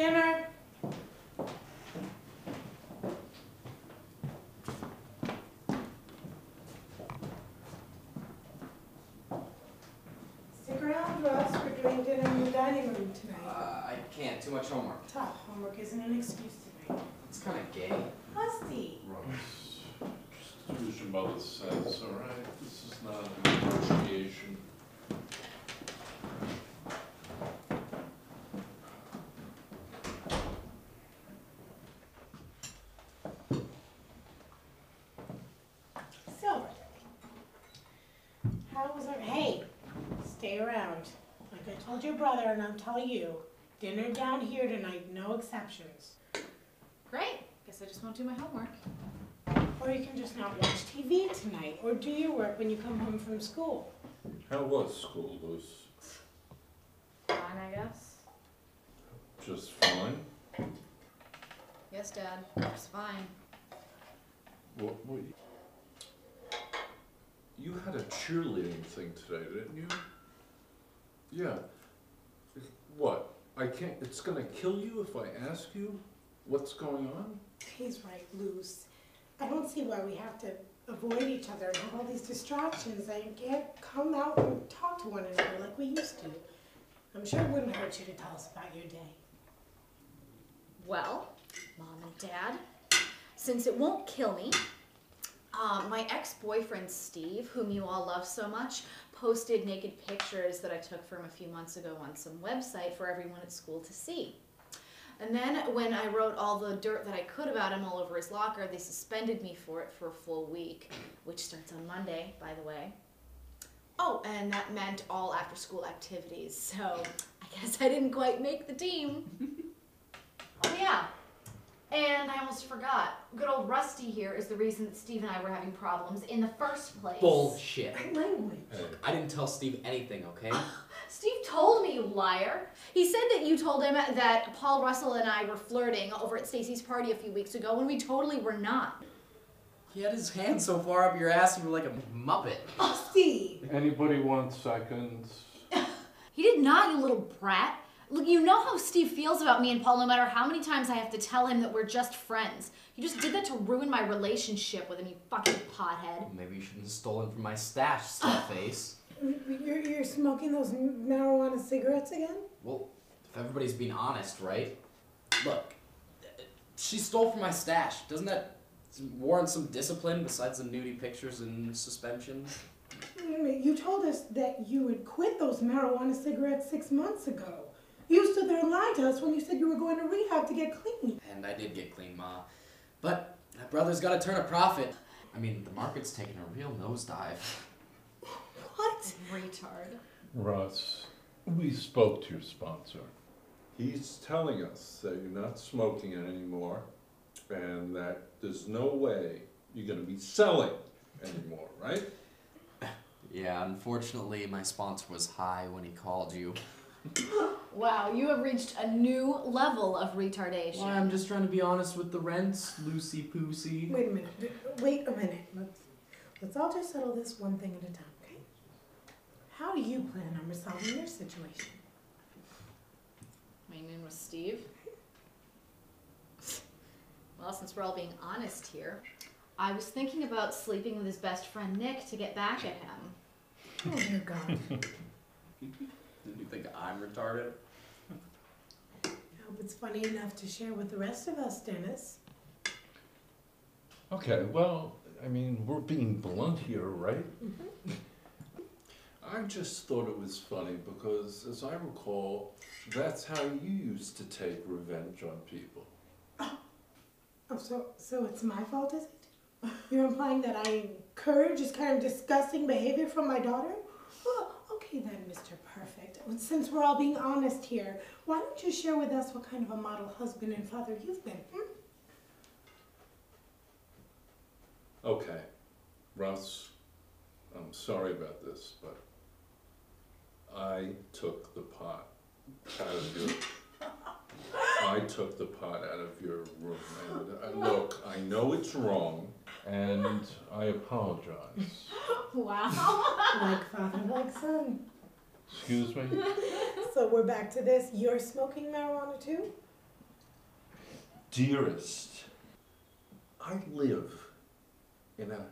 Dinner. Stick around, Russ. We're doing dinner in the dining room tonight. I can't. Too much homework. Tough. Homework isn't an excuse tonight. It's kind of gay. Rusty. Russ, just do as your mother says, all right? This is not a negotiation. Silver. How was our... Hey, stay around. Like I told your brother, and I'm telling you, dinner down here tonight, no exceptions. Great. Guess I just won't do my homework. Or you can just not watch TV tonight, or do your work when you come home from school. How was school, Luce? Fine, I guess. Just fine? Yes, Dad. It's fine. What you had a cheerleading thing today, didn't you? Yeah. What? I can't, it's gonna kill you if I ask you what's going on? He's right, Luce. I don't see why we have to avoid each other and have all these distractions. I can't come out and talk to one another like we used to. I'm sure it wouldn't hurt you to tell us about your day. Well, Mom and Dad, since it won't kill me, my ex-boyfriend Steve, whom you all love so much, posted naked pictures that I took from a few months ago on some website for everyone at school to see. And then when I wrote all the dirt that I could about him all over his locker, they suspended me for it for a full week, which starts on Monday, by the way. Oh, and that meant all after-school activities, so I guess I didn't quite make the team. Oh yeah, and I almost forgot. Good old Rusty here is the reason that Steve and I were having problems in the first place. Bullshit. Language. Hey. I didn't tell Steve anything, okay? Steve told me, you liar. He said that you told him that Paul Russell and I were flirting over at Stacy's party a few weeks ago when we totally were not. He had his hand so far up your ass you were like a muppet. Oh, Steve. Anybody want seconds? He did not, you little brat. Look, you know how Steve feels about me and Paul no matter how many times I have to tell him that we're just friends. You just did that to ruin my relationship with him, you fucking pothead. Maybe you shouldn't have stolen from my stash, slutface. You're smoking those marijuana cigarettes again? Well, if everybody's being honest, right? Look, she stole from my stash. Doesn't that warrant some discipline besides the nudie pictures and suspensions? You told us that you had quit those marijuana cigarettes 6 months ago. You stood there and lied to us when you said you were going to rehab to get clean. And I did get clean, Ma. But that brother's got to turn a profit. I mean, the market's taking a real nosedive. What? Retard. Russ, we spoke to your sponsor. He's telling us that you're not smoking it anymore and that there's no way you're going to be selling anymore, right? Yeah, unfortunately, my sponsor was high when he called you. Wow, you have reached a new level of retardation. Well, I'm just trying to be honest with the rents, Lucy Poosey. Wait a minute. Let's all just settle this one thing at a time, okay? How do you plan on resolving your situation? My name was Steve. Well, since we're all being honest here, I was thinking about sleeping with his best friend Nick to get back at him. Oh, dear God. Do you think I'm retarded? I hope it's funny enough to share with the rest of us, Dennis. Okay, well, I mean, we're being blunt here, right? Mm-hmm. I just thought it was funny because, as I recall, that's how you used to take revenge on people. Oh, so it's my fault, is it? You're implying that I encourage this kind of disgusting behavior from my daughter? Well, okay then, Mr. Perfect. Since we're all being honest here, why don't you share with us what kind of a model husband and father you've been? Okay, Russ, I'm sorry about this, but I took the pot out of your... I took the pot out of your room, and look, I know it's wrong, and I apologize. Wow. Like father, like son. Excuse me? So we're back to this. You're smoking marijuana too? Dearest, I live in a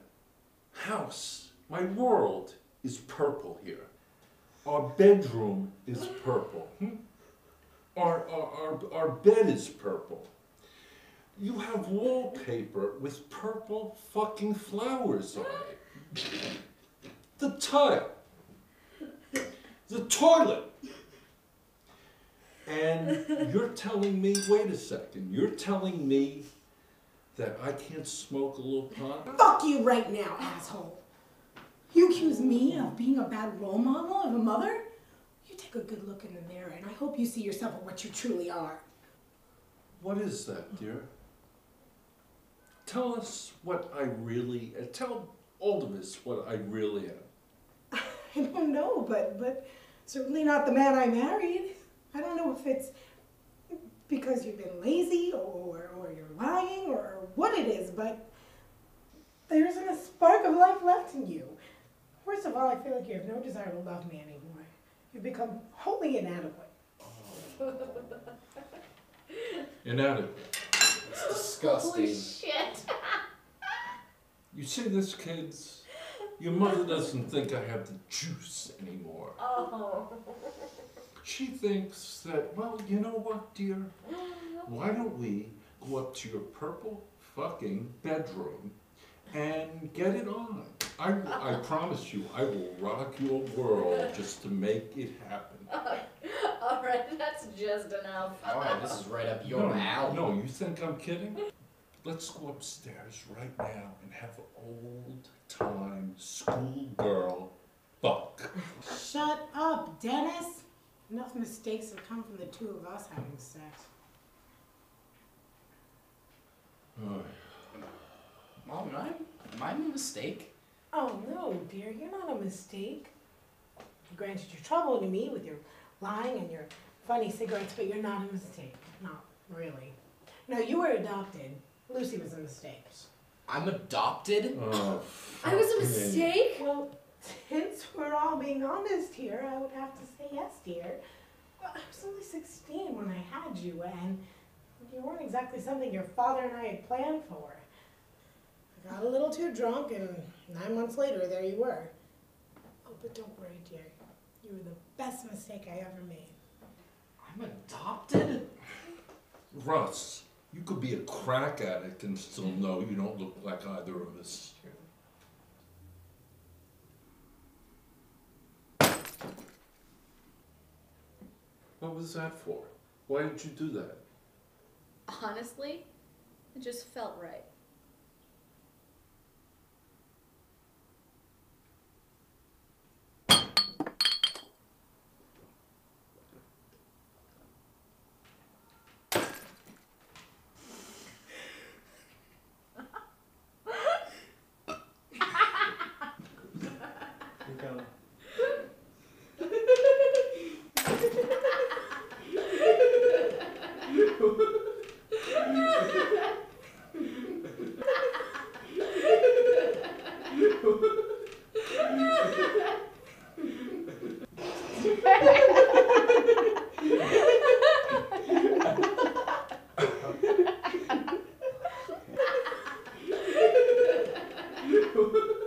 house. My world is purple here. Our bedroom is purple. Our bed is purple. You have wallpaper with purple fucking flowers on it. The tile. The toilet. And you're telling me, wait a second, you're telling me that I can't smoke a little pot? Fuck you right now, asshole. You accuse me of being a bad role model of a mother? You take a good look in the mirror and I hope you see yourself for what you truly are. What is that, dear? Tell us what I really, tell all of us what I really am. I don't know, but certainly not the man I married. I don't know if it's because you've been lazy or you're lying or what it is, but there isn't a spark of life left in you. First of all, I feel like you have no desire to love me anymore. You've become wholly inadequate. Inadequate. It's disgusting. Holy shit. You see this, kids? Your mother doesn't think I have the juice anymore. Oh. She thinks that, well, you know what, dear? Why don't we go up to your purple fucking bedroom and get it on? I promise you, I will rock your world just to make it happen. All right, that's just enough. Alright, this is right up your alley. No, you think I'm kidding? Let's go upstairs right now and have an old-time schoolgirl fuck. Shut up, Dennis. Enough mistakes have come from the two of us having sex. Mom, am I a mistake? Oh no, dear, you're not a mistake. Granted, you're troubling me with your lying and your funny cigarettes, but you're not a mistake. Not really. No, you were adopted. Lucy was a mistake. I'm adopted? Oh, I was a fuck me. mistake? Well, since we're all being honest here, I would have to say yes, dear. Well, I was only 16 when I had you, and you weren't exactly something your father and I had planned for. I got a little too drunk, and 9 months later, there you were. Oh, but don't worry, dear. You were the best mistake I ever made. I'm adopted? Russ, you could be a crack addict and still know you don't look like either of us. What was that for? Why did you do that? Honestly, it just felt right. Ha ha ha!